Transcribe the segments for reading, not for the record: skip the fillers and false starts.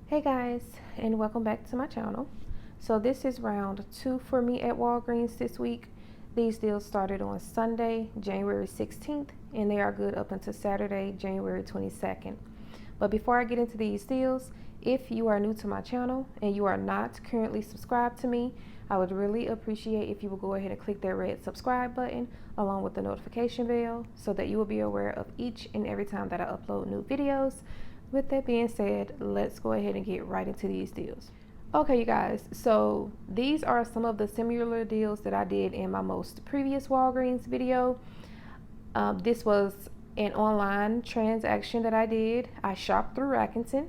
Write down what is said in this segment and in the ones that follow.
Hey guys, and welcome back to my channel. So this is round 2 for me at Walgreens this week. These deals started on Sunday, January 16th, and they are good up until Saturday, January 22nd. But before I get into these deals, if you are new to my channel and you are not currently subscribed to me, I would really appreciate if you would go ahead and click that red subscribe button along with the notification bell so that you will be aware of each and every time that I upload new videos. With that being said, let's go ahead and get right into these deals. Okay, you guys, so these are some of the similar deals that I did in my most previous Walgreens video. This was an online transaction that I did. I shopped through Rakuten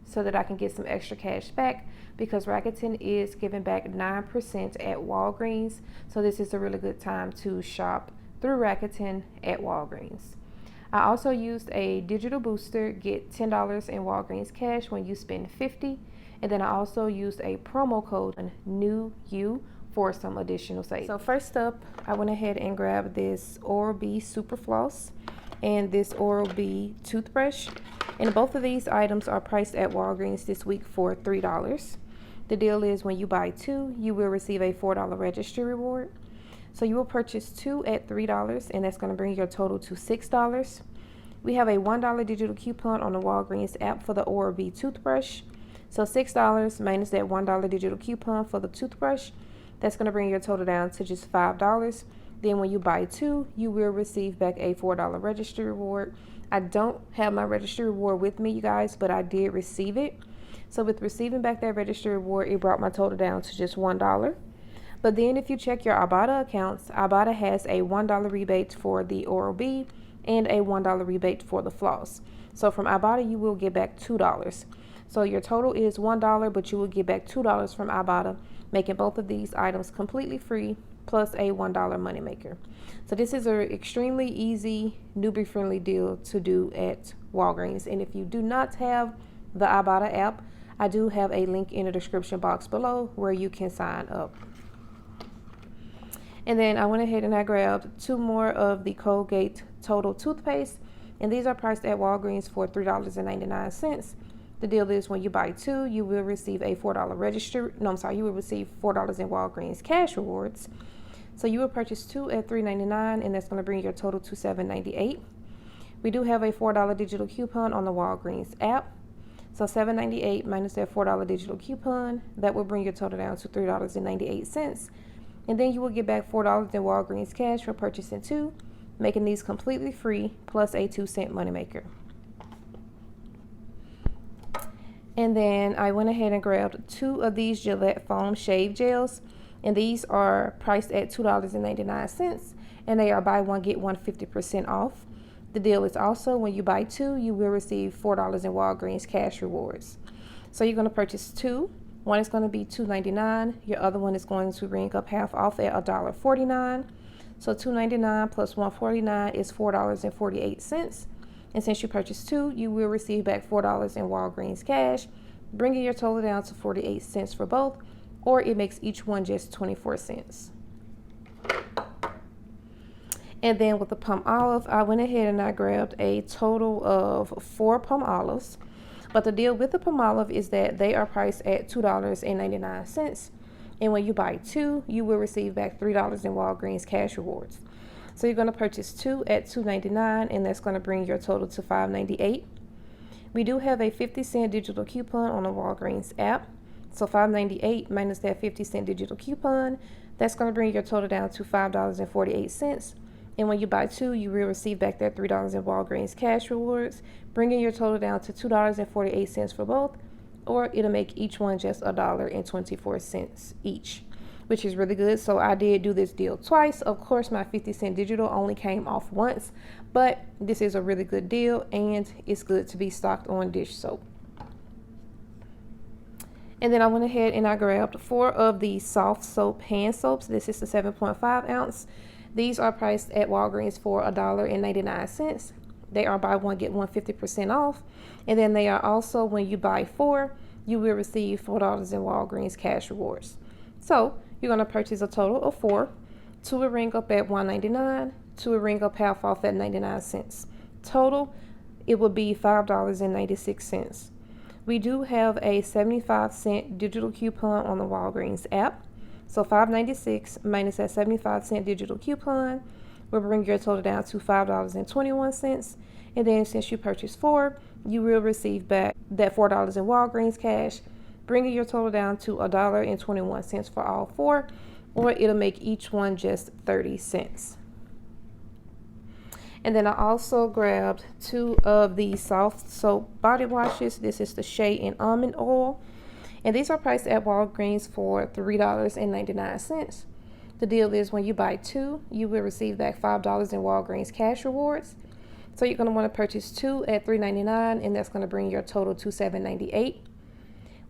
so that I can get some extra cash back because Rakuten is giving back 9% at Walgreens. So this is a really good time to shop through Rakuten at Walgreens. I also used a digital booster, get $10 in Walgreens cash when you spend $50. And then I also used a promo code, new you, for some additional savings. So first up, I went ahead and grabbed this Oral-B Super Floss and this Oral-B toothbrush. And both of these items are priced at Walgreens this week for $3. The deal is when you buy two, you will receive a $4 registry reward. So you will purchase two at $3, and that's going to bring your total to $6. We have a $1 digital coupon on the Walgreens app for the Oral-B toothbrush. So $6 minus that $1 digital coupon for the toothbrush, that's going to bring your total down to just $5. Then when you buy two, you will receive back a $4 registry reward. I don't have my registry reward with me, you guys, but I did receive it. So with receiving back that registry reward, it brought my total down to just $1. But then if you check your IBOTTA accounts, IBOTTA has a $1 rebate for the Oral-B and a $1 rebate for the floss. So from IBOTTA, you will get back $2. So your total is $1, but you will get back $2 from IBOTTA, making both of these items completely free, plus a $1 moneymaker. So this is an extremely easy, newbie-friendly deal to do at Walgreens. And if you do not have the IBOTTA app, I do have a link in the description box below where you can sign up. And then I went ahead and I grabbed two more of the Colgate Total toothpaste, and these are priced at Walgreens for $3.99. The deal is when you buy two, you will receive a $4 registry. You will receive $4 in Walgreens cash rewards. So you will purchase two at $3.99, and that's going to bring your total to $7.98. We do have a $4 digital coupon on the Walgreens app. So $7.98 minus that $4 digital coupon, that will bring your total down to $3.98. And then you will get back $4 in Walgreens cash for purchasing two, making these completely free, plus a 2-cent moneymaker. And then I went ahead and grabbed two of these Gillette foam shave gels, and these are priced at $2.99, and they are buy one get one 50% off. The deal is also when you buy two, you will receive $4 in Walgreens cash rewards. So you're going to purchase two. One is going to be $2.99. Your other one is going to ring up half off at $1.49. So $2.99 plus $1.49 is $4.48. And since you purchased two, you will receive back $4 in Walgreens cash, bringing your total down to 48 cents for both, or it makes each one just 24 cents. And then with the Palmolive, I went ahead and I grabbed a total of 4 Palmolives. But the deal with the Palmolive is that they are priced at $2.99. And when you buy two, you will receive back $3 in Walgreens cash rewards. So you're going to purchase two at $2.99, and that's going to bring your total to $5.98. We do have a 50-cent digital coupon on the Walgreens app. So $5.98 minus that 50-cent digital coupon, that's going to bring your total down to $5.48. And when you buy two, you will receive back that $3 in Walgreens cash rewards, bringing your total down to $2.48 for both, or it'll make each one just $1.24 each, which is really good. So I did do this deal twice. Of course, my 50-cent digital only came off once, but this is a really good deal, and it's good to be stocked on dish soap. And then I went ahead and I grabbed 4 of the soft soap hand soaps. This is the 7.5 ounce. These are priced at Walgreens for $1.99. They are buy one, get one 50% off. And then they are also, when you buy 4, you will receive $4 in Walgreens cash rewards. So you're going to purchase a total of 4. 2 will ring up at $1.99. 2 will ring up half off at 99 cents. Total, it will be $5.96. We do have a 75-cent digital coupon on the Walgreens app. So $5.96 minus that 75-cent digital coupon will bring your total down to $5.21. And then since you purchased 4, you will receive back that $4 in Walgreens cash, bringing your total down to $1.21 for all 4, or it'll make each one just 30 cents. And then I also grabbed 2 of the soft soap body washes. This is the Shea and Almond Oil. And these are priced at Walgreens for $3.99. The deal is when you buy 2, you will receive back $5 in Walgreens cash rewards. So you're going to want to purchase 2 at $3.99, and that's going to bring your total to $7.98.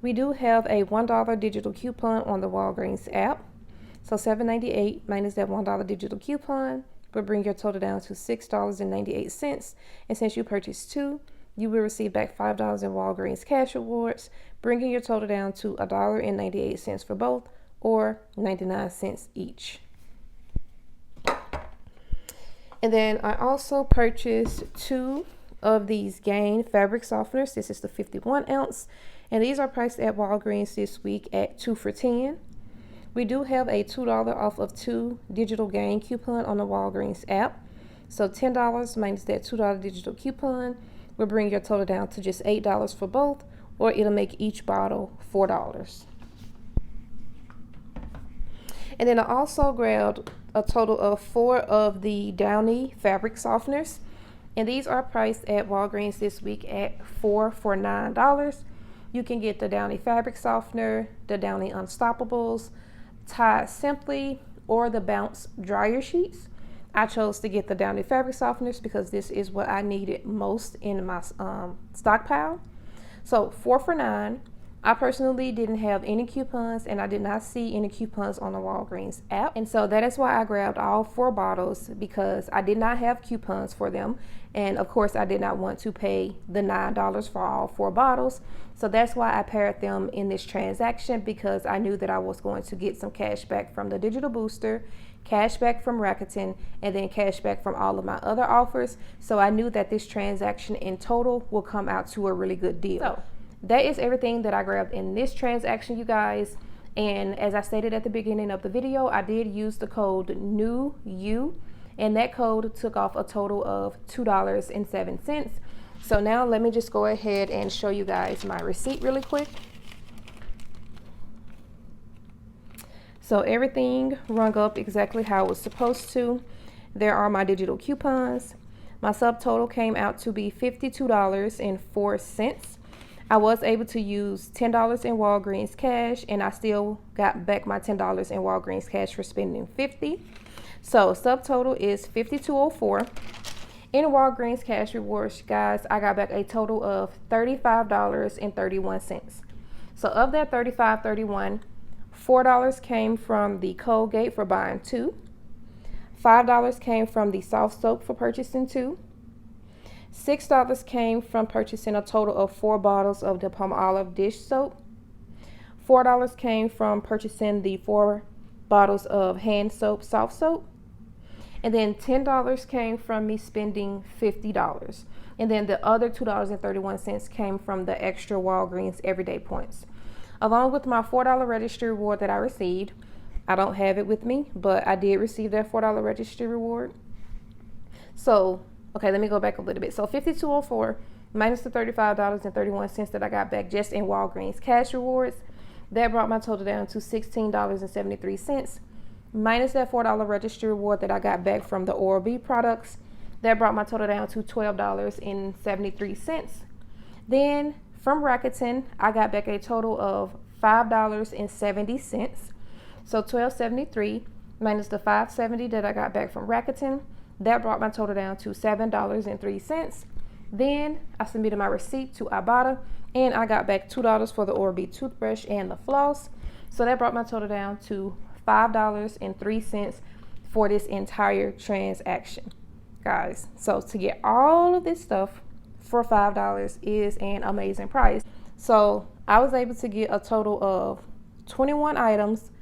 We do have a $1 digital coupon on the Walgreens app. So $7.98 minus that $1 digital coupon will bring your total down to $6.98. And since you purchased 2, you will receive back $5 in Walgreens cash rewards, bringing your total down to $1.98 for both, or 99 cents each. And then I also purchased 2 of these Gain fabric softeners. This is the 51 ounce, and these are priced at Walgreens this week at 2 for $10. We do have a $2 off of 2 digital Gain coupon on the Walgreens app. So $10 minus that $2 digital coupon will bring your total down to just $8 for both, or it'll make each bottle $4. And then I also grabbed a total of 4 of the Downy fabric softeners, and these are priced at Walgreens this week at 4 for $9. You can get the Downy fabric softener, the Downy Unstoppables, Tide Simply, or the Bounce dryer sheets. I chose to get the Downy fabric softeners because this is what I needed most in my stockpile. So 4 for $9. I personally didn't have any coupons, and I did not see any coupons on the Walgreens app. And so that is why I grabbed all 4 bottles, because I did not have coupons for them. And of course, I did not want to pay the $9 for all 4 bottles. So that's why I paired them in this transaction, because I knew that I was going to get some cash back from the digital booster, cash back from Rakuten, and then cash back from all of my other offers. So I knew that this transaction in total will come out to a really good deal. So that is everything that I grabbed in this transaction, you guys. And as I stated at the beginning of the video, I did use the code NEWU, and that code took off a total of $2.07. So now let me just go ahead and show you guys my receipt really quick. So everything rung up exactly how it was supposed to. There are my digital coupons. My subtotal came out to be $52.04. I was able to use $10 in Walgreens cash, and I still got back my $10 in Walgreens cash for spending $50. So subtotal is $52.04. In Walgreens cash rewards, guys, I got back a total of $35.31. So of that $35.31, $4 came from the Colgate for buying 2. $5 came from the soft soap for purchasing 2. $6 came from purchasing a total of 4 bottles of the Palmolive dish soap. $4 came from purchasing the 4 bottles of hand soap, soft soap. And then $10 came from me spending $50. And then the other $2.31 came from the extra Walgreens everyday points. Along with my $4 registry reward that I received. I don't have it with me, but I did receive that $4 registry reward. So okay, let me go back a little bit. So $52.04 minus the $35.31 that I got back just in Walgreens cash rewards. That brought my total down to $16.73. Minus that $4 registry reward that I got back from the Oral-B products. That brought my total down to $12.73. Then from Rakuten, I got back a total of $5.70. So $12.73 minus the $5.70 that I got back from Rakuten. That brought my total down to $7.03. Then I submitted my receipt to IBOTTA, and I got back $2 for the Oral-B toothbrush and the floss. So that brought my total down to $5.03 for this entire transaction, guys. So to get all of this stuff for $5 is an amazing price. So I was able to get a total of 21 items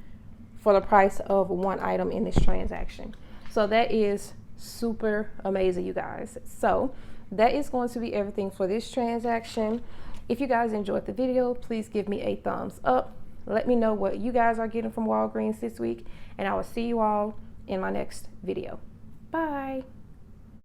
for the price of 1 item in this transaction. So that is super amazing, you guys. So that is going to be everything for this transaction. If you guys enjoyed the video, please give me a thumbs up. Let me know what you guys are getting from Walgreens this week, and I will see you all in my next video. Bye.